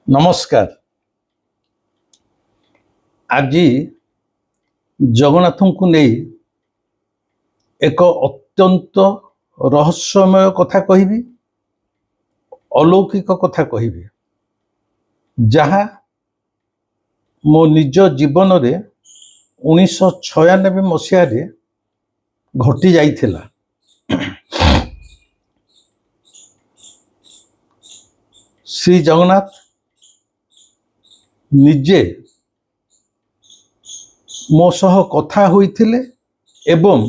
नमस्कार। आज जगन्नाथ को नहीं एक अत्यंत रहस्यमय कथा कहबी, अलौकिक कथा कहबी, जहाँ मो निज जीवन रे 1996 मसीह घटी जाइथिला। श्री जगन्नाथ निजे मो सह कथा होइथिले एवं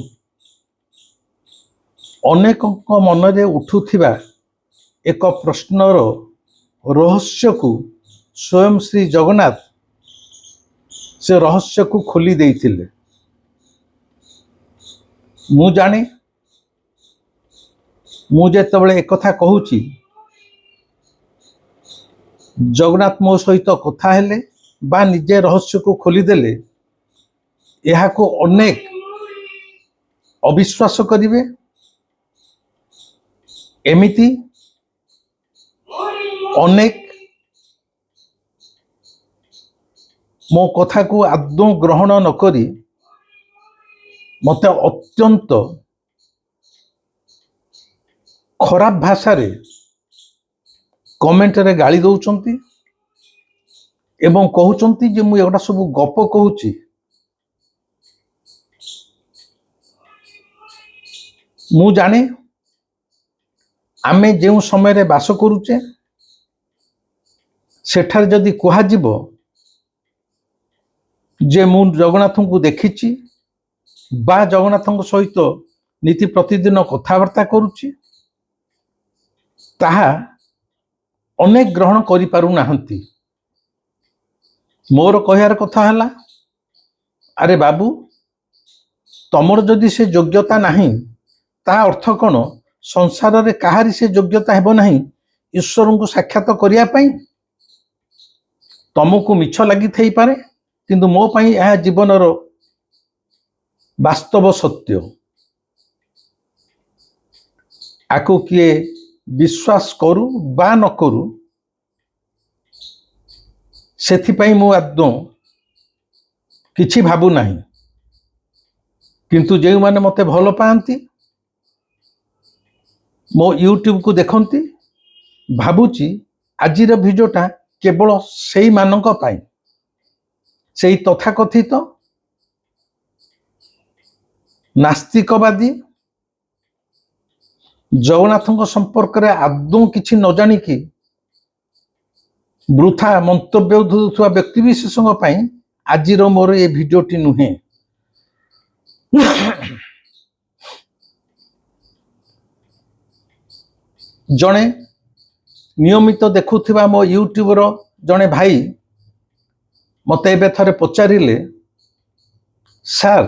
अनेक मन रे उठुथिबा एक प्रश्नर रहस्य को स्वयं श्री जगन्नाथ से रहस्य को खोली देइथिले। मु जाने मु जेतबेले एक कथा कहूची जगन्नाथ मो सहित कथा हेले बा निजे रहस्य को खोली देले, यह को अनेक अविश्वास करिवे, एमिति अनेक मो कथा को आदौ ग्रहण न करी मते अत्यंत खराब भाषा रे कमेंट रे गाली दौचंती एवं कहउचंती जे मु एगोटा सब गप कहूची। मु जाने आमे जेउ समय रे बास करूचे सेठार जदि कुहा जीवो जे मु जगन्नाथ को देखिची बा जगन्नाथ सहित नीति प्रतिदिन कथबार्ता करूची, ताहा अनेक ग्रहण करि पारु नाहंती। मोर कहियार कथा हला, अरे बाबू तमर जदि से योग्यता नहीं ता अर्थ कौन? संसार रे कहारी से योग्यता हेबो नहीं ईश्वर को साक्षात करिया पई। तुमको मिछ लगी थई पारे किंतु मो पई यह जीवन रो वास्तव सत्य। आको किए विश्वास करू बा न करू सेथिपाई मु आदौ किछि भाबु नाही, किंतु जे माने मते भल पाती मो यूट्यूब को देखती भाबुची आजिर भिडियोटा केवल सेई मानक पाई, सेई तथाकथित नास्तिकवादी जगन्नाथ संपर्क रे आदौ किछि न जानी कि वृथा मंतव्य देउथुवा व्यक्ति विशेषों पाई आजिर मोर ये भिडियोटी नुहे। जणे नियमित देखुथिबा मो यूट्यूब रो जणे भाई मते एबे थरे पचारिले, सर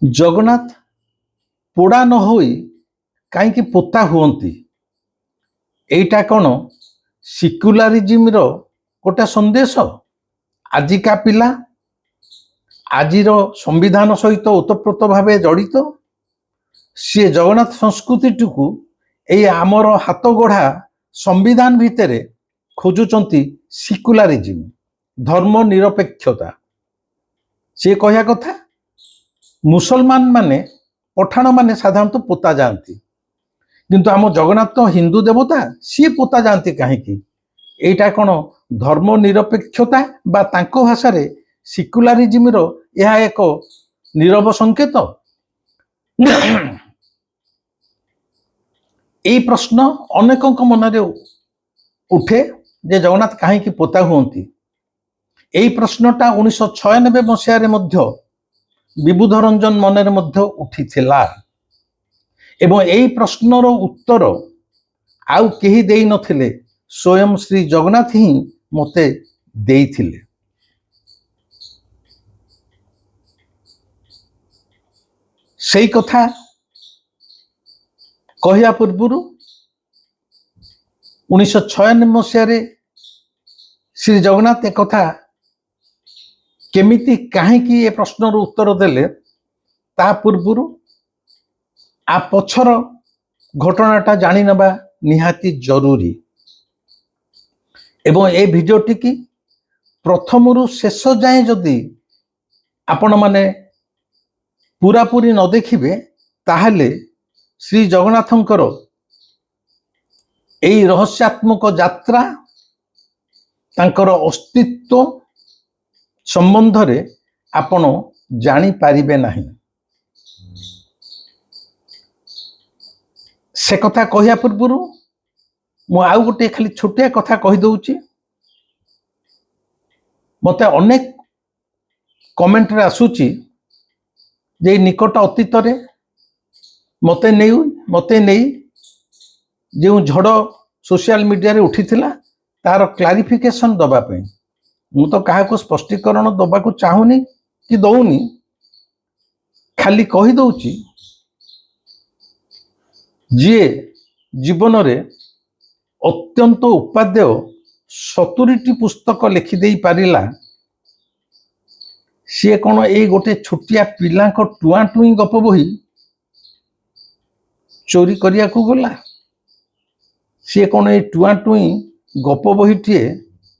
जगन्नाथ पोड़ा न होई काईकि पोता हुअंती, एटा कौन सिक्युलारिज्म रो गोटे संदेश? आजिका पिला आजिर संविधान सहित ओतप्रोत भावे जड़ित, सी जगन्नाथ संस्कृति टुकु ए आमर हाथ गढ़ा संविधान भितरे खोजुचंती सिक्युलारिज्म, धर्म निरपेक्षता। सी कहया कथा मुसलमान माने पठाण माने साधारणतः पोता जाती, किंतु आम जगन्नाथ तो हिंदू देवता, सी पोता जाती कहीं? एटा कौन धर्म निरपेक्षता बा तांको भाषा रे सिक्युलारिज्म रो यह एक नीरव संकेत? यही प्रश्न अनेकों मन रे उठे जे जगन्नाथ कहीं पोता हुअंती। यही प्रश्नटा 1996 मसीह रे मध्य विबुध रंजन मन रे मध्य उठिथिला एवं यही प्रश्नर उत्तर आउ केही देई नथिले, स्वयं श्री जगन्नाथ ही मते देइथिले। सेई कथा कहिया पूर्वरु 1996 मसीह रे श्री जगन्नाथ एक कथा केमिति काहेकि ये प्रश्नर उत्तर देले ता पूर्वरु आ पछर घटनाटा जानी नबा निहाती जरूरी। ଏବଂ ଏ ଭିଡ଼ିଓଟି କି ପ୍ରଥମରୁ ଶେଷ ଯାଏଁ ଯଦି ଆପଣମାନେ ପୁରାପୁରି ନ ଦେଖିବେ ତାହେଲେ ଶ୍ରୀ ଜଗନ୍ନାଥଙ୍କର ଏହି ରହସ୍ୟାତ୍ମକ ଯାତ୍ରା ତାଙ୍କର ଅସ୍ତିତ୍ୱ ସମ୍ବନ୍ଧରେ ଆପଣ ଜାଣିପାରିବେ ନାହିଁ। ସେ କଥା କହିବା ପୂର୍ବରୁ ମୁଁ ଆଉ ଗୋଟେ ଖାଲି ଛୋଟିଆ କଥା କହିଦଉଛି। ମୋତେ ଅନେକ କମେଣ୍ଟରେ ଆସୁଛି ଯେ ଏଇ ନିକଟ ଅତୀତରେ ମୋତେ ନେଇ ଯେଉଁ ଝଡ଼ ସୋସିଆଲ ମିଡ଼ିଆରେ ଉଠିଥିଲା ତାର କ୍ଲାରିଫିକେସନ ଦେବା ପାଇଁ। ମୁଁ ତ କାହାକୁ ସ୍ପଷ୍ଟୀକରଣ ଦେବାକୁ ଚାହୁଁନି କି ଦଉନି, ଖାଲି କହିଦଉଛି ଯିଏ ଜୀବନରେ ଅତ୍ୟନ୍ତ ଉପାଦେୟ 70ଟି ପୁସ୍ତକ ଲେଖିଦେଇ ପାରିଲା, ସିଏ କ'ଣ ଏଇ ଗୋଟେ ଛୋଟିଆ ପିଲାଙ୍କ ଟୁଆଁ ଟୁଇଁ ଗପ ବହି ଚୋରି କରିବାକୁ ଗଲା? ସିଏ କ'ଣ ଏଇ ଟୁଆଁ ଟୁଇଁ ଗପ ବହିଟିଏ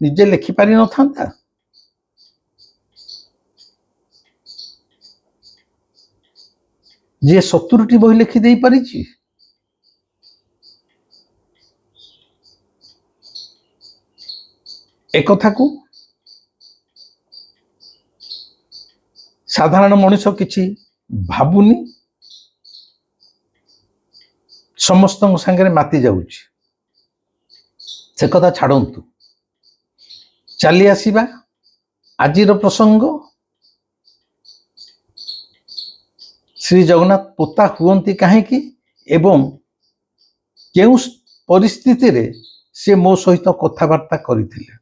ନିଜେ ଲେଖିପାରିନଥାନ୍ତା? ଯିଏ 70ଟି ବହି ଲେଖି ଦେଇ ପାରିଛି, ଏକଥାକୁ ସାଧାରଣ ମଣିଷ କିଛି ଭାବୁନି, ସମସ୍ତଙ୍କ ସାଙ୍ଗରେ ମାତି ଯାଉଛି। ସେ କଥା ଛାଡ଼ନ୍ତୁ, ଚାଲି ଆସିବା ଆଜିର ପ୍ରସଙ୍ଗ। ଶ୍ରୀ ଜଗନ୍ନାଥ ପୋତା ହୁଅନ୍ତି କାହିଁକି ଏବଂ କେଉଁ ପରିସ୍ଥିତିରେ ସେ ମୋ ସହିତ କଥାବାର୍ତ୍ତା କରିଥିଲେ।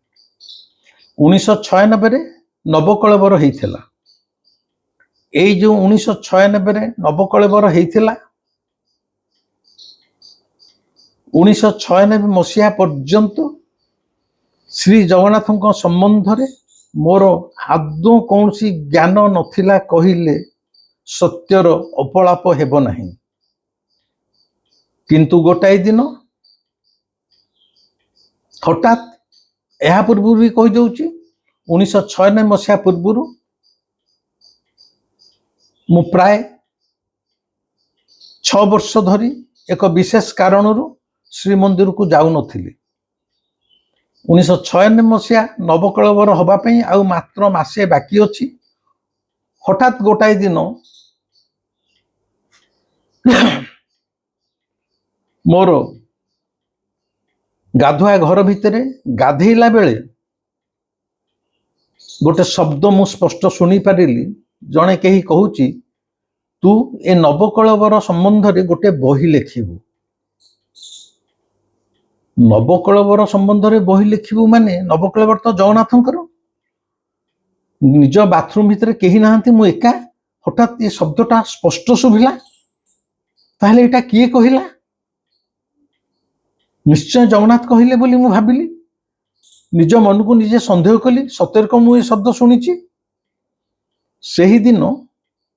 1996ରେ ନବକଳେବର ହେଇଥିଲା। ଏଇ ଯେଉଁ 1996ରେ ନବକଳେବର ହେଇଥିଲା, 1996 ମସିହା ପର୍ଯ୍ୟନ୍ତ ଶ୍ରୀ ଜଗନ୍ନାଥଙ୍କ ସମ୍ବନ୍ଧରେ ମୋର ଆଦୌ କୌଣସି ଜ୍ଞାନ ନଥିଲା କହିଲେ ସତ୍ୟର ଅପଳାପ ହେବ ନାହିଁ। କିନ୍ତୁ ଗୋଟାଏ ଦିନ ହଠାତ୍, ଏହା ପୂର୍ବରୁ ବି କହିଦେଉଛି, 1996 ମସିହା ପୂର୍ବରୁ ମୁଁ ପ୍ରାୟ 6 ବର୍ଷ ଧରି ଏକ ବିଶେଷ କାରଣରୁ ଶ୍ରୀମନ୍ଦିରକୁ ଯାଉନଥିଲି। 1996 ମସିହା ନବକଳେବର ହେବା ପାଇଁ ଆଉ ମାତ୍ର ମାସେ ବାକି ଅଛି। ହଠାତ୍ ଗୋଟାଏ ଦିନ ମୋର ଗାଧୁଆ ଘର ଭିତରେ ଗାଧେଇଲା ବେଳେ ଗୋଟେ ଶବ୍ଦ ମୁଁ ସ୍ପଷ୍ଟ ଶୁଣିପାରିଲି। ଜଣେ କେହି କହୁଛି, ତୁ ଏ ନବକଳେବର ସମ୍ବନ୍ଧରେ ଗୋଟେ ବହି ଲେଖିବୁ। ନବକଳେବର ସମ୍ବନ୍ଧରେ ବହି ଲେଖିବୁ ମାନେ, ନବକଳେବର ତ ଜଗନ୍ନାଥଙ୍କର। ନିଜ ବାଥରୁମ ଭିତରେ କେହି ନାହାନ୍ତି, ମୁଁ ଏକା। ହଠାତ୍ ଏ ଶବ୍ଦଟା ସ୍ପଷ୍ଟ ଶୁଭିଲା। ତାହେଲେ ଏଇଟା କିଏ କହିଲା? ନିଶ୍ଚୟ ଜଗନ୍ନାଥ କହିଲେ ବୋଲି ମୁଁ ଭାବିଲି। ନିଜ ମନକୁ ନିଜେ ସନ୍ଦେହ କଲି, ସତରେ କଣ ମୁଁ ଏ ଶବ୍ଦ ଶୁଣିଛି? ସେହିଦିନ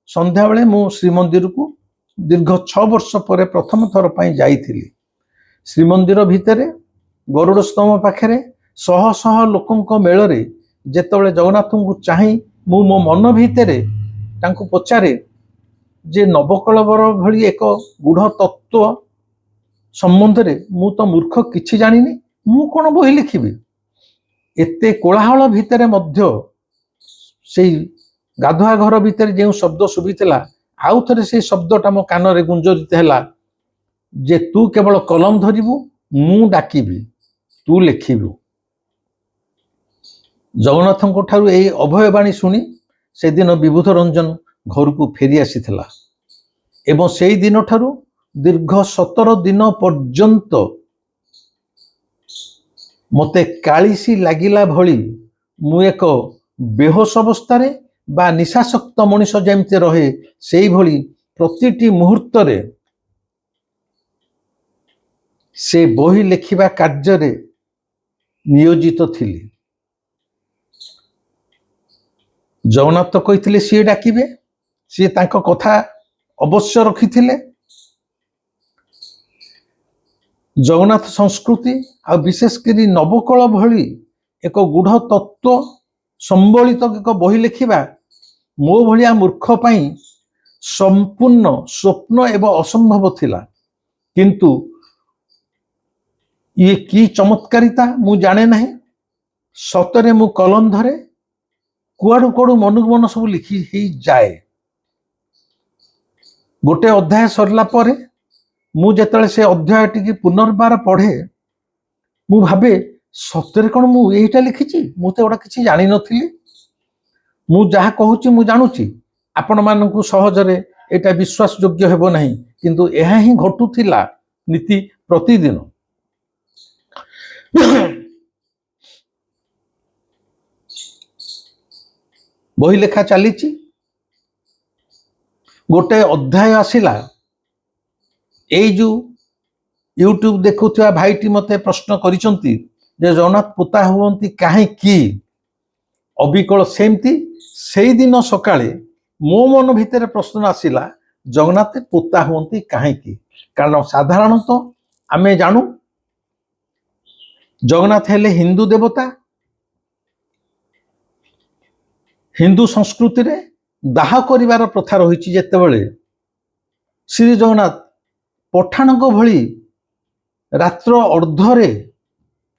ସନ୍ଧ୍ୟାବେଳେ ମୁଁ ଶ୍ରୀମନ୍ଦିରକୁ ଦୀର୍ଘ 6 ବର୍ଷ ପରେ ପ୍ରଥମ ଥର ପାଇଁ ଯାଇଥିଲି। ଶ୍ରୀମନ୍ଦିର ଭିତରେ ଗରୁଡ଼ ସ୍ତମ୍ଭ ପାଖରେ ଶହ ଶହ ଲୋକଙ୍କ ମେଳରେ ଯେତେବେଳେ ଜଗନ୍ନାଥଙ୍କୁ ଚାହିଁ ମୁଁ ମୋ ମନ ଭିତରେ ତାଙ୍କୁ ପଚାରେ ଯେ ନବକଳେବର ଭଳି ଏକ ଗୂଢ଼ ତତ୍ତ୍ୱ ସମ୍ବନ୍ଧରେ ମୁଁ ତ ମୂର୍ଖ, କିଛି ଜାଣିନି, ମୁଁ କ'ଣ ବହି ଲେଖିବି? ଏତେ କୋଳାହଳ ଭିତରେ ମଧ୍ୟ ସେଇ ଗାଧୁଆ ଘର ଭିତରେ ଯେଉଁ ଶବ୍ଦ ଶୁଭିଥିଲା, ଆଉ ଥରେ ସେଇ ଶବ୍ଦଟା ମୋ କାନରେ ଗୁଞ୍ଜରିତ ହେଲା ଯେ ତୁ କେବଳ କଲମ ଧରିବୁ, ମୁଁ ଡାକିବି, ତୁ ଲେଖିବୁ। ଜଗନ୍ନାଥଙ୍କ ଠାରୁ ଏହି ଅଭୟବାଣୀ ଶୁଣି ସେଦିନ ବିବୁଧ ରଞ୍ଜନ ଘରକୁ ଫେରି ଆସିଥିଲା ଏବଂ ସେଇ ଦିନଠାରୁ ଦୀର୍ଘ 17 ଦିନ ପର୍ଯ୍ୟନ୍ତ ମୋତେ କାଳିସି ଲାଗିଲା ଭଳି ମୁଁ ଏକ ବେହୋସ ଅବସ୍ଥାରେ ବା ନିଶାସକ୍ତ ମଣିଷ ଯେମିତି ରହେ ସେଇଭଳି ପ୍ରତିଟି ମୁହୂର୍ତ୍ତରେ ସେ ବହି ଲେଖିବା କାର୍ଯ୍ୟରେ ନିୟୋଜିତ ଥିଲି। ଜଗନ୍ନାଥ କହିଥିଲେ ସିଏ ଡାକିବେ, ସିଏ ତାଙ୍କ କଥା ଅବଶ୍ୟ ରଖିଥିଲେ। ଜଗନ୍ନାଥ ସଂସ୍କୃତି ଆଉ ବିଶେଷ କରି ନବକଳ ଭଳି ଏକ ଗୂଢ଼ ତତ୍ତ୍ୱ ସମ୍ବଳିତ ଏକ ବହି ଲେଖିବା ମୋ ଭଳିଆ ମୂର୍ଖ ପାଇଁ ସମ୍ପୂର୍ଣ୍ଣ ସ୍ୱପ୍ନ ଏବଂ ଅସମ୍ଭବ ଥିଲା। କିନ୍ତୁ ଇଏ କି ଚମତ୍କାରିତା ମୁଁ ଜାଣେ ନାହିଁ। ସତରେ ମୁଁ କଲମ ଧରେ, କୁଆଡୁ କୁଆଡୁ ମନକୁ ମନ ସବୁ ଲେଖି ହେଇଯାଏ। ଗୋଟେ ଅଧ୍ୟାୟ ସରିଲା ପରେ ମୁଁ ଯେତେବେଳେ ସେ ଅଧ୍ୟାୟଟିକି ପୁନର୍ବାର ପଢେ, ମୁଁ ଭାବେ ସତରେ କଣ ମୁଁ ଏଇଟା ଲେଖିଛି? ମୁଁ ତ ଏଗୁଡ଼ା କିଛି ଜାଣିନଥିଲି। ମୁଁ ଯାହା କହୁଛି ମୁଁ ଜାଣୁଛି, ଆପଣମାନଙ୍କୁ ସହଜରେ ଏଇଟା ବିଶ୍ୱାସ ଯୋଗ୍ୟ ହେବ ନାହିଁ, କିନ୍ତୁ ଏହା ହିଁ ଘଟୁଥିଲା ନୀତି ପ୍ରତିଦିନ। ବହି ଲେଖା ଚାଲିଛି, ଗୋଟେ ଅଧ୍ୟାୟ ଆସିଲା। ଏଇ ଯୋଉ ୟୁଟ୍ୟୁବ ଦେଖୁଥିବା ଭାଇଟି ମତେ ପ୍ରଶ୍ନ କରିଛନ୍ତି ଯେ ଜଗନ୍ନାଥ ପୋତା ହୁଅନ୍ତି କାହିଁକି? ଅବିକଳ ସେମିତି ସେଇଦିନ ସକାଳେ ମୋ ମନ ଭିତରେ ପ୍ରଶ୍ନ ଆସିଲା, ଜଗନ୍ନାଥ ପୋତା ହୁଅନ୍ତି କାହିଁକି? କାରଣ ସାଧାରଣତଃ ଆମେ ଜାଣୁ ଜଗନ୍ନାଥ ହେଲେ ହିନ୍ଦୁ ଦେବତା। ହିନ୍ଦୁ ସଂସ୍କୃତିରେ ଦାହ କରିବାର ପ୍ରଥା ରହିଛି। ଯେତେବେଳେ ଶ୍ରୀ ଜଗନ୍ନାଥ ପଠାଣଙ୍କ ଭଳି ରାତ୍ର ଅର୍ଦ୍ଧରେ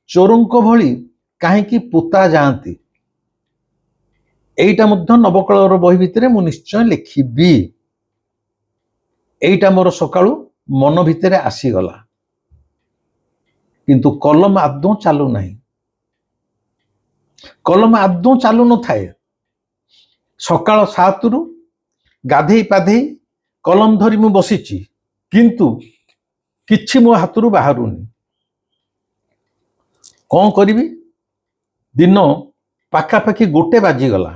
ଚୋରଙ୍କ ଭଳି କାହିଁକି ପୋତା ଯାଆନ୍ତି, এইটা ମଧ୍ୟ ନବକଳର ବହି ଭିତରେ ମୁଁ ନିଶ୍ଚୟ ଲେଖିବି। এইଟା ମୋର ସକାଳୁ ମନ ଭିତରେ ଆସିଗଲା, କିନ୍ତୁ କଲମ ଆଦୌ ଚାଲୁ ନାହିଁ। କଲମ ଆଦୌ ଚାଲୁ ନଥାଏ। ସକାଳ 7ରୁ ଗାଧେଇ ପାଧେଇ କଲମ ଧରି ମୁଁ ବସିଛି, କିନ୍ତୁ କିଛି ମୋ ହାତରୁ ବାହାରୁନି। କଣ କରିବି? ଦିନ ପାଖାପାଖି 1 ବାଜିଗଲା।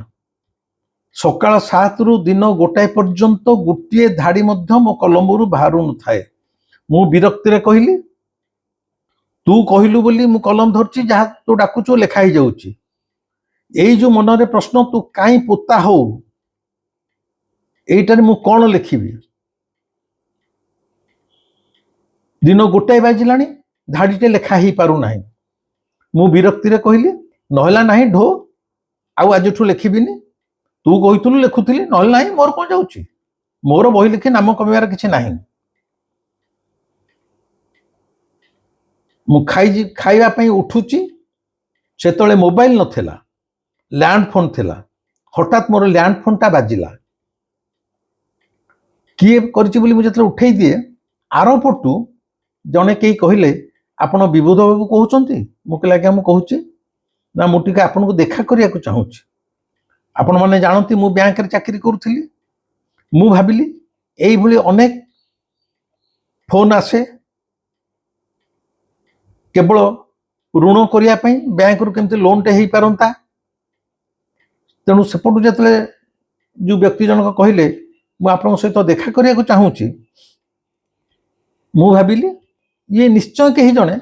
ସକାଳ 7ରୁ ଦିନ 1 ପର୍ଯ୍ୟନ୍ତ ଗୋଟିଏ ଧାଡ଼ି ମଧ୍ୟ ମୋ କଲମରୁ ବାହାରୁ ନଥାଏ। ମୁଁ ବିରକ୍ତିରେ କହିଲି, ତୁ କହିଲୁ ବୋଲି ମୁଁ କଲମ ଧରିଛି, ଯାହା ତୁ ଡାକୁଛୁ ଲେଖା ହେଇଯାଉଛି। ଏଇ ଯୋଉ ମନରେ ପ୍ରଶ୍ନ, ତୁ କାହିଁ ପୋତା ହଉ, এইଟାରେ ମୁଁ କଣ ଲେଖିବି? ଦିନ 1 ବାଜିଲାଣି, ଧାଡ଼ିଟେ ଲେଖା ହେଇପାରୁନାହିଁ। ମୁଁ ବିରକ୍ତିରେ କହିଲି, ନହେଲା ନାହିଁ ଢୋ, ଆଉ ଆଜିଠୁ ଲେଖିବିନି। ତୁ କହିଥିଲୁ ଲେଖୁଥିଲି, ନହେଲେ ନାହିଁ, ମୋର କଣ ଯାଉଛି? ମୋର ବହି ଲେଖି ନାମ କମିବାର କିଛି ନାହିଁ। ମୁଁ ଖାଇବା ପାଇଁ ଉଠୁଛି, ସେତେବେଳେ ମୋବାଇଲ ନଥିଲା, ଲ୍ୟାଣ୍ଡ ଫୋନ୍ ଥିଲା। ହଠାତ୍ ମୋର ଲ୍ୟାଣ୍ଡ ଫୋନ୍ଟା ବାଜିଲା। କିଏ କରିଛି ବୋଲି ମୁଁ ଯେତେବେଳେ ଉଠେଇ ଦିଏ, ଆରପଟୁ ଜଣେ କେହି କହିଲେ, ଆପଣ ବିବୁଧ ବାବୁ କହୁଛନ୍ତି? ମୁଁ କହିଲି, ଆଜ୍ଞା ମୁଁ କହୁଛି। ନା, ମୁଁ ଟିକେ ଆପଣଙ୍କୁ ଦେଖା କରିବାକୁ ଚାହୁଁଛି। ଆପଣମାନେ ଜାଣନ୍ତି ମୁଁ ବ୍ୟାଙ୍କରେ ଚାକିରି କରୁଥିଲି। ମୁଁ ଭାବିଲି এইଭଳି ଅନେକ ଫୋନ୍ ଆସେ, କେବଳ ଋଣ କରିବା ପାଇଁ, ବ୍ୟାଙ୍କରୁ କେମିତି ଲୋନଟେ ହେଇପାରନ୍ତା। ତେଣୁ ସେପଟୁ ଯେତେବେଳେ ଯୋଉ ବ୍ୟକ୍ତି ଜଣକ କହିଲେ, ମୁଁ ଆପଣଙ୍କ ସହିତ ଦେଖା କରିବାକୁ ଚାହୁଁଛି, ମୁଁ ଭାବିଲି ଇଏ ନିଶ୍ଚୟ କେହି ଜଣେ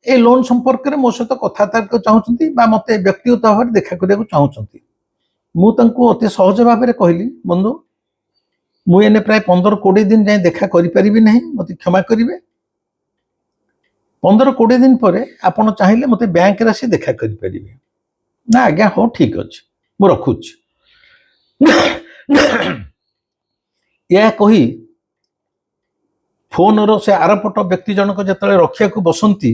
ଏ ଲୋନ୍ ସମ୍ପର୍କରେ ମୋ ସହିତ କଥାବାର୍ତ୍ତା ଚାହୁଁଛନ୍ତି ବା ମୋତେ ବ୍ୟକ୍ତିଗତ ଭାବରେ ଦେଖା କରିବାକୁ ଚାହୁଁଛନ୍ତି। ମୁଁ ତାଙ୍କୁ ଅତି ସହଜ ଭାବରେ କହିଲି, ବନ୍ଧୁ, ମୁଁ ଏନେ ପ୍ରାୟ 15-20 ଦିନ ଯାଏଁ ଦେଖା କରିପାରିବି ନାହିଁ, ମୋତେ କ୍ଷମା କରିବେ। 15-20 ଦିନ ପରେ ଆପଣ ଚାହିଁଲେ ମୋତେ ବ୍ୟାଙ୍କରେ ଆସି ଦେଖା କରିପାରିବେ। ନା ଆଜ୍ଞା, ହଉ ଠିକ ଅଛି, ମୁଁ ରଖୁଛି। ଏହା କହି ଫୋନର ସେ ଆରପଟ ବ୍ୟକ୍ତି ଜଣକ ଯେତେବେଳେ ରଖିବାକୁ ବସନ୍ତି,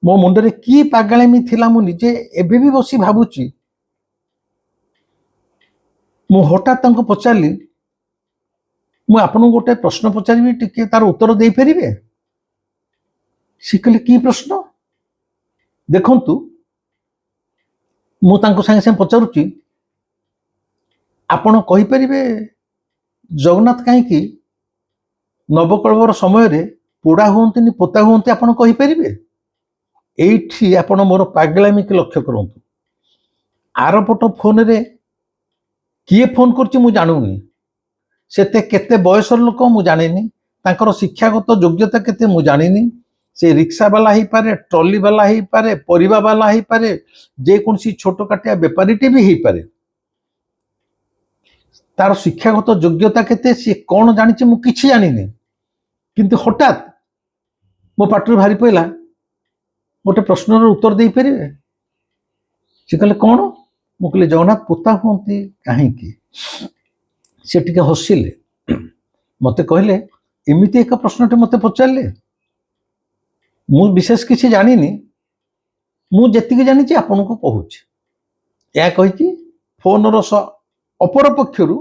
ମୋ ମୁଣ୍ଡରେ କି ପାଗଳାମି ଥିଲା ମୁଁ ନିଜେ ଏବେ ବି ବସି ଭାବୁଛି। ମୁଁ ହଠାତ୍ ତାଙ୍କୁ ପଚାରିଲି, ମୁଁ ଆପଣଙ୍କୁ ଗୋଟେ ପ୍ରଶ୍ନ ପଚାରିବି, ଟିକେ ତାର ଉତ୍ତର ଦେଇପାରିବେ? ସେ କହିଲେ, କି ପ୍ରଶ୍ନ? ଦେଖନ୍ତୁ, ମୁଁ ତାଙ୍କ ସାଙ୍ଗେ ସାଙ୍ଗେ ପଚାରୁଛି, ଆପଣ କହିପାରିବେ ଜଗନ୍ନାଥ କାହିଁକି ନବକଳବର ସମୟରେ ପୋଡ଼ା ହୁଅନ୍ତିନି, ପୋତା ହୁଅନ୍ତି? ଆପଣ କହିପାରିବେ? এইଠି ଆପଣ ମୋର ପାଗଳାମିକି ଲକ୍ଷ୍ୟ କରନ୍ତୁ। ଆରପଟ ଫୋନରେ କିଏ ଫୋନ କରୁଛି ମୁଁ ଜାଣୁନି, ସେତେ କେତେ ବୟସର ଲୋକ ମୁଁ ଜାଣିନି, ତାଙ୍କର ଶିକ୍ଷାଗତ ଯୋଗ୍ୟତା କେତେ ମୁଁ ଜାଣିନି। ସେ ରିକ୍ସାବାଲା ହେଇପାରେ, ଟ୍ରଲିବାଲା ହେଇପାରେ, ପରିବାବାଲା ହେଇପାରେ, ଯେକୌଣସି ଛୋଟ କାଟିଆ ବେପାରୀଟେ ବି ହେଇପାରେ। ତାର ଶିକ୍ଷାଗତ ଯୋଗ୍ୟତା କେତେ, ସିଏ କଣ ଜାଣିଛି ମୁଁ କିଛି ଜାଣିନି। କିନ୍ତୁ ହଠାତ୍ ମୋ ପାଟିରୁ ବାହାରି ପଇଲା, ଗୋଟେ ପ୍ରଶ୍ନର ଉତ୍ତର ଦେଇପାରିବେ? ସେ କହିଲେ କ'ଣ? ମୁଁ କହିଲି ଜଗନ୍ନାଥ ପୋତା ହୁଅନ୍ତି କାହିଁକି? ସେ ଟିକେ ହସିଲେ, ମତେ କହିଲେ ଏମିତି ଏକ ପ୍ରଶ୍ନଟେ ମତେ ପଚାରିଲେ, ମୁଁ ବିଶେଷ କିଛି ଜାଣିନି, ମୁଁ ଯେତିକି ଜାଣିଛି ଆପଣଙ୍କୁ କହୁଛି। ଏହା କହିକି ଫୋନର ଅପର ପକ୍ଷରୁ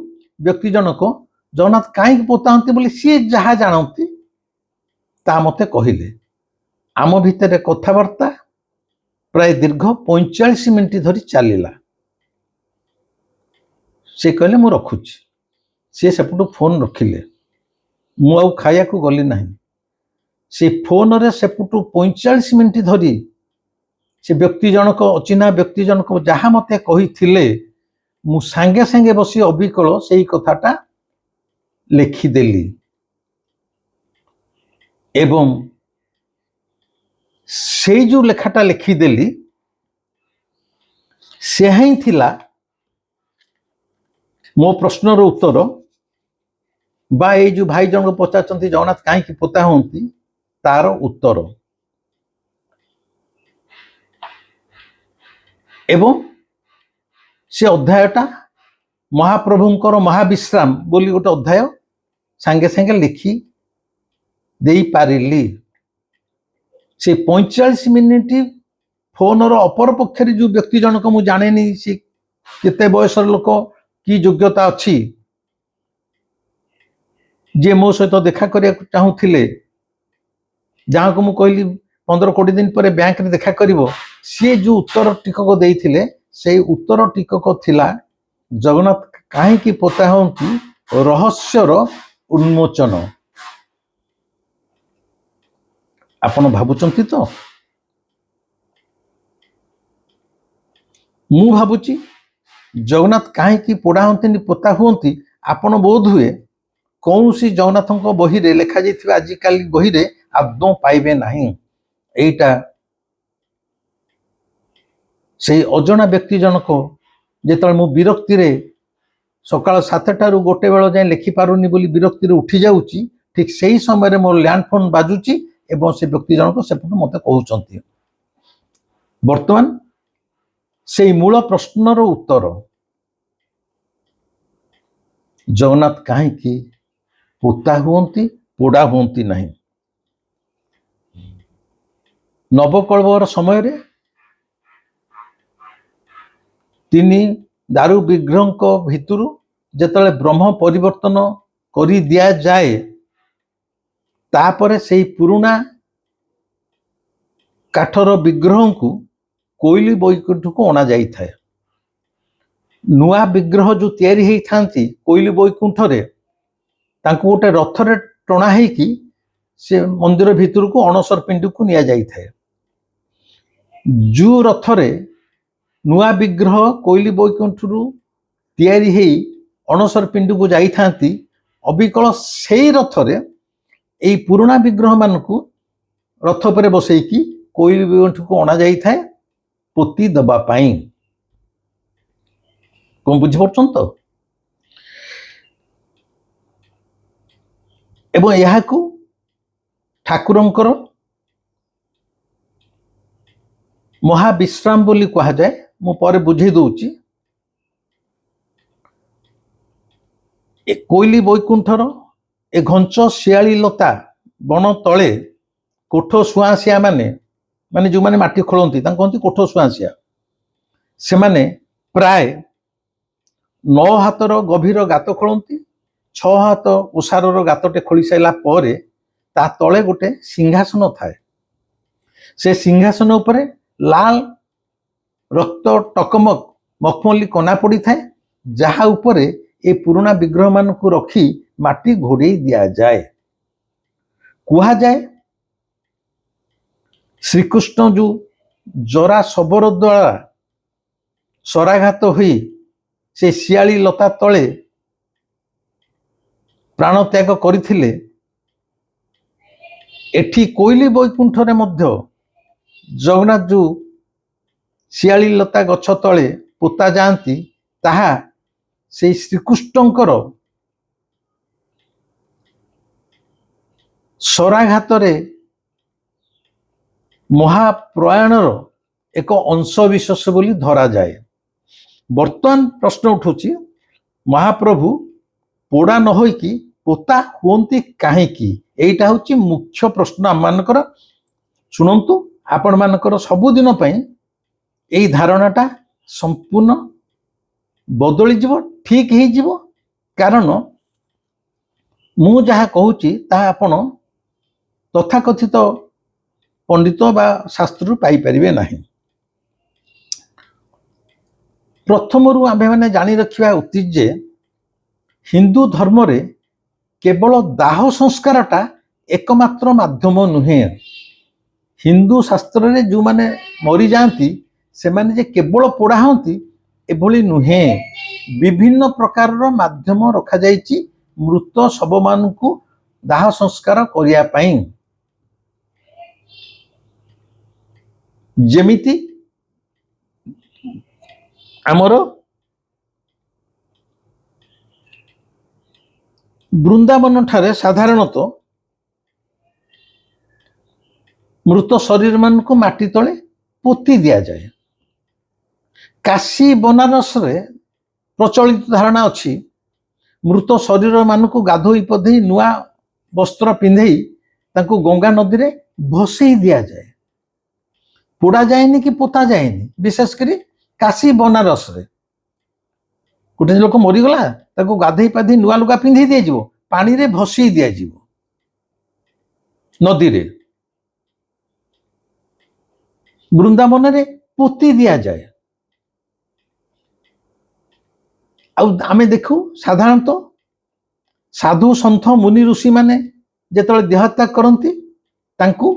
ବ୍ୟକ୍ତି ଜଣକ ଜଗନ୍ନାଥ କାହିଁକି ପୋତା ହୁଅନ୍ତି ବୋଲି ସିଏ ଯାହା ଜାଣନ୍ତି ତା ମତେ କହିଲେ। ଆମ ଭିତରେ କଥାବାର୍ତ୍ତା ପ୍ରାୟ ଦୀର୍ଘ 45 ମିନିଟ୍ ଧରି ଚାଲିଲା। ସେ କହିଲେ ମୁଁ ରଖୁଛି। ସେ ସେପଟୁ ଫୋନ ରଖିଲେ। ମୁଁ ଆଉ ଖାଇବାକୁ ଗଲି ନାହିଁ। ସେ ଫୋନରେ ସେପଟୁ 45 ମିନିଟ୍ ଧରି ସେ ବ୍ୟକ୍ତି ଜଣକ, ଅଚିହ୍ନା ବ୍ୟକ୍ତି ଜଣକ ଯାହା ମତେ କହିଥିଲେ, ମୁଁ ସାଙ୍ଗେ ସାଙ୍ଗେ ବସି ଅବିକଳ ସେଇ କଥାଟା ଲେଖିଦେଲି। ଏବଂ ସେଇ ଯୋଉ ଲେଖାଟା ଲେଖିଦେଲି ସେ ହିଁ ଥିଲା ମୋ ପ୍ରଶ୍ନର ଉତ୍ତର, ବା ଏଇ ଯୋଉ ଭାଇ ଜଣକ ପଚାରୁଛନ୍ତି ଜଗନ୍ନାଥ କାହିଁକି ପୋତା ହୁଅନ୍ତି ତାର ଉତ୍ତର। ଏବଂ ସେ ଅଧ୍ୟାୟଟା ମହାପ୍ରଭୁଙ୍କର ମହାବିଶ୍ରାମ ବୋଲି ଗୋଟେ ଅଧ୍ୟାୟ ସାଙ୍ଗେ ସାଙ୍ଗେ ଲେଖି ଦେଇପାରିଲି। ସେ 45 ମିନିଟ୍ ଫୋନର ଅପର ପକ୍ଷରେ ଯୋଉ ବ୍ୟକ୍ତି ଜଣକ, ମୁଁ ଜାଣେନି ସେ କେତେ ବୟସର ଲୋକ, କି ଯୋଗ୍ୟତା ଅଛି, ଯିଏ ମୋ ସହିତ ଦେଖା କରିବାକୁ ଚାହୁଁଥିଲେ, ଯାହାକୁ ମୁଁ କହିଲି 15-20 ଦିନ ପରେ ବ୍ୟାଙ୍କରେ ଦେଖା କରିବ, ସିଏ ଯୋଉ ଉତ୍ତର ଟିକକ ଦେଇଥିଲେ ସେଇ ଉତ୍ତର ଟିକକ ଥିଲା ଜଗନ୍ନାଥ କାହିଁକି ପୋତା ହୁଅନ୍ତି ରହସ୍ୟର ଉନ୍ମୋଚନ। ଆପଣ ଭାବୁଛନ୍ତି ତ? ମୁଁ ଭାବୁଛି ଜଗନ୍ନାଥ କାହିଁକି ପୋଡ଼ା ହୁଅନ୍ତିନି, ପୋତା ହୁଅନ୍ତି, ଆପଣ ବୋଧ ହୁଏ କୌଣସି ଜଗନ୍ନାଥଙ୍କ ବହିରେ ଲେଖାଯାଇଥିବା ଆଜିକାଲି ବହିରେ ଆଦୌ ପାଇବେ ନାହିଁ। ଏଇଟା ସେଇ ଅଜଣା ବ୍ୟକ୍ତି ଜଣକ ଯେତେବେଳେ ମୁଁ ବିରକ୍ତିରେ ସକାଳ 7ଟାରୁ 1 ବେଳ ଯାଏଁ ଲେଖିପାରୁନି ବୋଲି ବିରକ୍ତିରେ ଉଠି ଯାଉଛି, ଠିକ ସେଇ ସମୟରେ ମୋର ଲ୍ୟାଣ୍ଡ ଫୋନ ବାଜୁଛି ଏବଂ ସେ ବ୍ୟକ୍ତି ଜଣକ ସେପଟୁ ମତେ କହୁଛନ୍ତି। ବର୍ତ୍ତମାନ ସେଇ ମୂଳ ପ୍ରଶ୍ନର ଉତ୍ତର, ଜଗନ୍ନାଥ କାହିଁକି ପୋତା ହୁଅନ୍ତି, ପୋଡ଼ା ହୁଅନ୍ତି ନାହିଁ। ନବକଳେବର ସମୟରେ ତିନି ଦାରୁ ବିଗ୍ରହଙ୍କ ଭିତରୁ ଯେତେବେଳେ ବ୍ରହ୍ମ ପରିବର୍ତ୍ତନ କରି ଦିଆଯାଏ, ତାପରେ ସେଇ ପୁରୁଣା କାଠର ବିଗ୍ରହଙ୍କୁ କୋଇଲି ବୈକୁଣ୍ଠକୁ ଅଣାଯାଇଥାଏ। ନୂଆ ବିଗ୍ରହ ଯୋଉ ତିଆରି ହେଇଥାନ୍ତି କୋଇଲି ବୈକୁଣ୍ଠରେ, ତାଙ୍କୁ ଗୋଟେ ରଥରେ ଟଣା ହେଇକି ସେ ମନ୍ଦିର ଭିତରକୁ ଅଣସର ପିଣ୍ଡକୁ ନିଆଯାଇଥାଏ। ଯୋଉ ରଥରେ ନୂଆ ବିଗ୍ରହ କୋଇଲି ବୈକୁଣ୍ଠରୁ ତିଆରି ହେଇ ଅଣସର ପିଣ୍ଡକୁ ଯାଇଥାନ୍ତି, ଅବିକଳ ସେଇ ରଥରେ ଏଇ ପୁରୁଣା ବିଗ୍ରହ ମାନଙ୍କୁ ରଥ ଉପରେ ବସେଇକି କୋଇଲି ବୈକୁଣ୍ଠକୁ ଅଣାଯାଇଥାଏ ପୋତି ଦେବା ପାଇଁ। କଣ ବୁଝିପାରୁଛନ୍ତି ତ? ଏବଂ ଏହାକୁ ଠାକୁରଙ୍କର ମହାବିଶ୍ରାମ ବୋଲି କୁହାଯାଏ। ମୁଁ ପରେ ବୁଝେଇ ଦଉଛି। ଏ କୋଇଲି ବୈକୁଣ୍ଠର ଏ ଘଞ୍ଚ ଶିଆଳି ଲତା ବଣ ତଳେ କୋଠ ସୁଆଁସିଆ ମାନେ ଯୋଉମାନେ ମାଟି ଖୋଳନ୍ତି ତାଙ୍କୁ କହନ୍ତି କୋଠ ସୁଆଁସିଆ। ସେମାନେ ପ୍ରାୟ 9 ହାତର ଗଭୀର ଗାତ ଖୋଳନ୍ତି। 6 ହାତ ଓସାରର ଗାତଟେ ଖୋଳି ସାରିଲା ପରେ ତା ତଳେ ଗୋଟେ ସିଂହାସନ ଥାଏ। ସେ ସିଂହାସନ ଉପରେ ଲାଲ ରକ୍ତ ଟକମକ ମଖମଲି କନା ପଡିଥାଏ, ଯାହା ଉପରେ ଏ ପୁରୁଣା ବିଗ୍ରହ ମାନଙ୍କୁ ରଖି ମାଟି ଘୋଡେଇ ଦିଆଯାଏ। କୁହାଯାଏ ଶ୍ରୀକୃଷ୍ଣ ଯୋଉ ଜରା ଶବର ଦ୍ୱାରା ଶରାଘାତ ହୋଇ ସେ ଶିଆଳି ଲତା ତଳେ ପ୍ରାଣ ତ୍ୟାଗ କରିଥିଲେ, ଏଠି କୋଇଲି ବୈକୁଣ୍ଠରେ ମଧ୍ୟ ଜଗନ୍ନାଥ ଯୋଉ ଶିଆଳି ଲତା ଗଛ ତଳେ ପୋତା ଯାଆନ୍ତି, ତାହା ସେଇ ଶ୍ରୀକୃଷ୍ଣଙ୍କର ଶରାଘାତରେ ମହାପ୍ରୟାଣର ଏକ ଅଂଶବିଶେଷ ବୋଲି ଧରାଯାଏ। ବର୍ତ୍ତମାନ ପ୍ରଶ୍ନ ଉଠୁଛି, ମହାପ୍ରଭୁ ପୋଡ଼ା ନ ହୋଇକି ପୋତା ହୁଅନ୍ତି କାହିଁକି? ଏଇଟା ହେଉଛି ମୁଖ୍ୟ ପ୍ରଶ୍ନ ଆମମାନଙ୍କର। ଶୁଣନ୍ତୁ, ଆପଣମାନଙ୍କର ସବୁଦିନ ପାଇଁ ଏଇ ଧାରଣାଟା ସମ୍ପୂର୍ଣ୍ଣ ବଦଳିଯିବ, ଠିକ ହେଇଯିବ। କାରଣ ମୁଁ ଯାହା କହୁଛି ତାହା ଆପଣ ତଥାକଥିତ ପଣ୍ଡିତ ବା ଶାସ୍ତ୍ରରୁ ପାଇପାରିବେ ନାହିଁ। ପ୍ରଥମରୁ ଆମ୍ଭେମାନେ ଜାଣି ରଖିବା ଉଚିତ ଯେ ହିନ୍ଦୁ ଧର୍ମରେ କେବଳ ଦାହ ସଂସ୍କାରଟା ଏକମାତ୍ର ମାଧ୍ୟମ ନୁହେଁ। ହିନ୍ଦୁ ଶାସ୍ତ୍ରରେ ଯେଉଁମାନେ ମରିଯାଆନ୍ତି ସେମାନେ ଯେ କେବଳ ପୋଡ଼ା ହୁଅନ୍ତି ଏଭଳି ନୁହେଁ। ବିଭିନ୍ନ ପ୍ରକାରର ମାଧ୍ୟମ ରଖାଯାଇଛି ମୃତ ଶବମାନଙ୍କୁ ଦାହ ସଂସ୍କାର କରିବା ପାଇଁ। ଯେମିତି ଆମର ବୃନ୍ଦାବନ ଠାରେ ସାଧାରଣତଃ ମୃତ ଶରୀର ମାନଙ୍କୁ ମାଟି ତଳେ ପୋତି ଦିଆଯାଏ। କାଶୀ ବନାରସରେ ପ୍ରଚଳିତ ଧାରଣା ଅଛି ମୃତ ଶରୀର ମାନଙ୍କୁ ଗାଧୋଇ ପଧେଇ ନୂଆ ବସ୍ତ୍ର ପିନ୍ଧେଇ ତାଙ୍କୁ ଗଙ୍ଗା ନଦୀରେ ଭସେଇ ଦିଆଯାଏ। ପୋଡ଼ା ଯାଏନି କି ପୋତା ଯାଏନି। ବିଶେଷ କରି କାଶୀ ବନାରସରେ ଗୋଟେ ଲୋକ ମରିଗଲା ତାକୁ ଗାଧେଇ ପାଧେଇ ନୂଆ ଲୁଗା ପିନ୍ଧେଇ ଦିଆଯିବ, ପାଣିରେ ଭସେଇ ଦିଆଯିବ ନଦୀରେ। ବୃନ୍ଦାବନରେ ପୋତି ଦିଆଯାଏ। ଆଉ ଆମେ ଦେଖୁ ସାଧାରଣତଃ ସାଧୁ ସନ୍ଥ ମୁନି ଋଷି ମାନେ ଯେତେବେଳେ ଦେହତ୍ୟାଗ କରନ୍ତି ତାଙ୍କୁ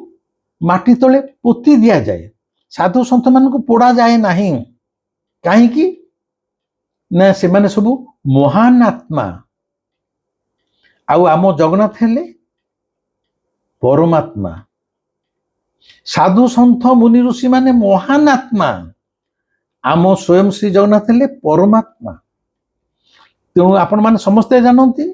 ମାଟି ତଳେ ପୋତି ଦିଆଯାଏ। ସାଧୁ ସନ୍ଥ ମାନଙ୍କୁ ପୋଡ଼ା ଯାଏ ନାହିଁ। କାହିଁକି ନା ସେମାନେ ସବୁ ମହାନ ଆତ୍ମା। ଆଉ ଆମ ଜଗନ୍ନାଥ ହେଲେ ପରମାତ୍ମା। ସାଧୁ ସନ୍ଥ ମୁନି ଋଷି ମାନେ ମହାନ ଆତ୍ମା, ଆମ ସ୍ୱୟଂ ଶ୍ରୀ ଜଗନ୍ନାଥ ହେଲେ ପରମାତ୍ମା। ତେଣୁ ଆପଣମାନେ ସମସ୍ତେ ଜାଣନ୍ତି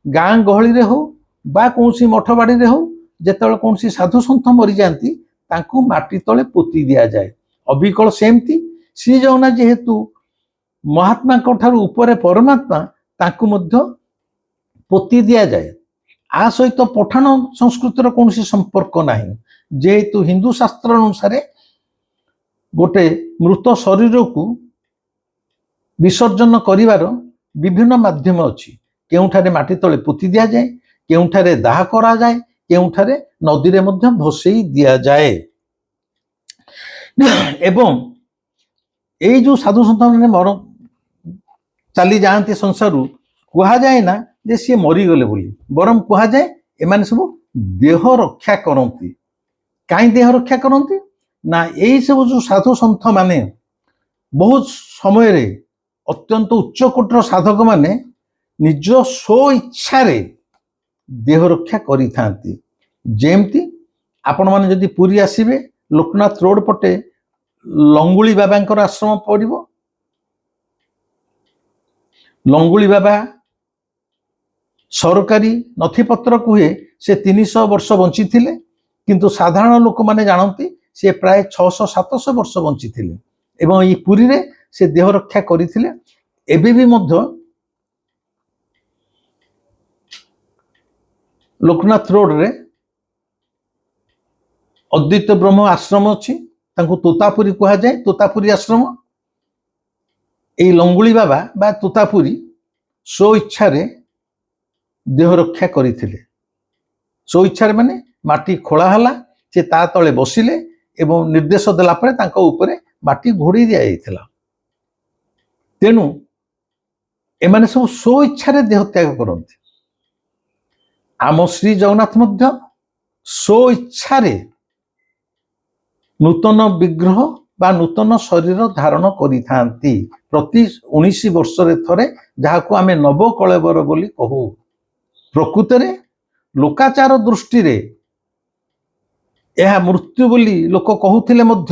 ଗାଁ ଗହଳିରେ ହଉ ବା କୌଣସି ମଠ ବାଡ଼ିରେ ହଉ ଯେତେବେଳେ କୌଣସି ସାଧୁ ସନ୍ଥ ମରିଯାଆନ୍ତି ତାଙ୍କୁ ମାଟି ତଳେ ପୋତି ଦିଆଯାଏ। ଅବିକଳ ସେମିତି ଶ୍ରୀ ଜଗନ୍ନାଥ ଯେହେତୁ ମହାତ୍ମାଙ୍କ ଠାରୁ ଉପରେ ପରମାତ୍ମା ତାଙ୍କୁ ମଧ୍ୟ ପୋତି ଦିଆଯାଏ। ଆ ସହିତ ପଠାଣ ସଂସ୍କୃତିର କୌଣସି ସମ୍ପର୍କ ନାହିଁ। ଯେହେତୁ ହିନ୍ଦୁ ଶାସ୍ତ୍ର ଅନୁସାରେ ଗୋଟେ ମୃତ ଶରୀରକୁ ବିସର୍ଜନ କରିବାର ବିଭିନ୍ନ ମାଧ୍ୟମ ଅଛି। କେଉଁଠାରେ ମାଟି ତଳେ ପୋତି ଦିଆଯାଏ, କେଉଁଠାରେ ଦାହ କରାଯାଏ, କେଉଁଠାରେ ନଦୀରେ ମଧ୍ୟ ଭସେଇ ଦିଆଯାଏ। ଏବଂ ଏଇ ଯୋଉ ସାଧୁ ସନ୍ଥ ମାନେ ଚାଲି ଯାଆନ୍ତି ସଂସାରରୁ, କୁହାଯାଏ ନା ଯେ ସିଏ ମରିଗଲେ ବୋଲି, ବରଂ କୁହାଯାଏ ଏମାନେ ସବୁ ଦେହ ରକ୍ଷା କରନ୍ତି। କାହିଁ ଦେହ ରକ୍ଷା କରନ୍ତି ନା ଏଇ ସବୁ ଯୋଉ ସାଧୁ ସନ୍ଥ ମାନେ ବହୁତ ସମୟରେ ଅତ୍ୟନ୍ତ ଉଚ୍ଚ କୋଟିର ସାଧକ ମାନେ ନିଜ ସ୍ୱ ଇଚ୍ଛାରେ ଦେହ ରକ୍ଷା କରିଥାନ୍ତି। ଯେମିତି ଆପଣମାନେ ଯଦି ପୁରୀ ଆସିବେ ଲୋକନାଥ ରୋଡ ପଟେ ଲଙ୍ଗୁଳି ବାବାଙ୍କର ଆଶ୍ରମ ପଡ଼ିବ। ଲଙ୍ଗୁଳି ବାବା ସରକାରୀ ନଥିପତ୍ର କୁହେ ସେ 300 ବର୍ଷ ବଞ୍ଚିଥିଲେ, କିନ୍ତୁ ସାଧାରଣ ଲୋକମାନେ ଜାଣନ୍ତି ସେ ପ୍ରାୟ 600-700 ବର୍ଷ ବଞ୍ଚିଥିଲେ ଏବଂ ଏଇ ପୁରୀରେ ସେ ଦେହ ରକ୍ଷା କରିଥିଲେ। ଏବେ ବି ମଧ୍ୟ ଲୋକନାଥ ରୋଡରେ ଅଦ୍ୱୈତ ବ୍ରହ୍ମ ଆଶ୍ରମ ଅଛି, ତାଙ୍କୁ ତୋତାପୁରୀ କୁହାଯାଏ, ତୋତାପୁରୀ ଆଶ୍ରମ। ଏଇ ଲଙ୍ଗୁଳି ବାବା ବା ତୋତାପୁରୀ ସ୍ୱ ଇଚ୍ଛାରେ ଦେହ ରକ୍ଷା କରିଥିଲେ। ସ୍ୱ ଇଚ୍ଛାରେ ମାନେ ମାଟି ଖୋଳା ହେଲା, ସେ ତା ତଳେ ବସିଲେ ଏବଂ ନିର୍ଦ୍ଦେଶ ଦେଲା ପରେ ତାଙ୍କ ଉପରେ ମାଟି ଘୋଡ଼େଇ ଦିଆଯାଇଥିଲା। ତେଣୁ ଏମାନେ ସବୁ ସ୍ୱ ଇଚ୍ଛାରେ ଦେହ ତ୍ୟାଗ କରନ୍ତି। ଆମ ଶ୍ରୀ ଜଗନ୍ନାଥ ମଧ୍ୟ ସ୍ୱ ଇଚ୍ଛାରେ ନୂତନ ବିଗ୍ରହ ବା ନୂତନ ଶରୀର ଧାରଣ କରିଥାନ୍ତି। ପ୍ରତି 19 ବର୍ଷରେ ଥରେ, ଯାହାକୁ ଆମେ ନବକଳେବର ବୋଲି କହୁ। ପ୍ରକୃତରେ ଲୋକାଚାର ଦୃଷ୍ଟିରେ ଏହା ମୃତ୍ୟୁ ବୋଲି ଲୋକ କହୁଥିଲେ ମଧ୍ୟ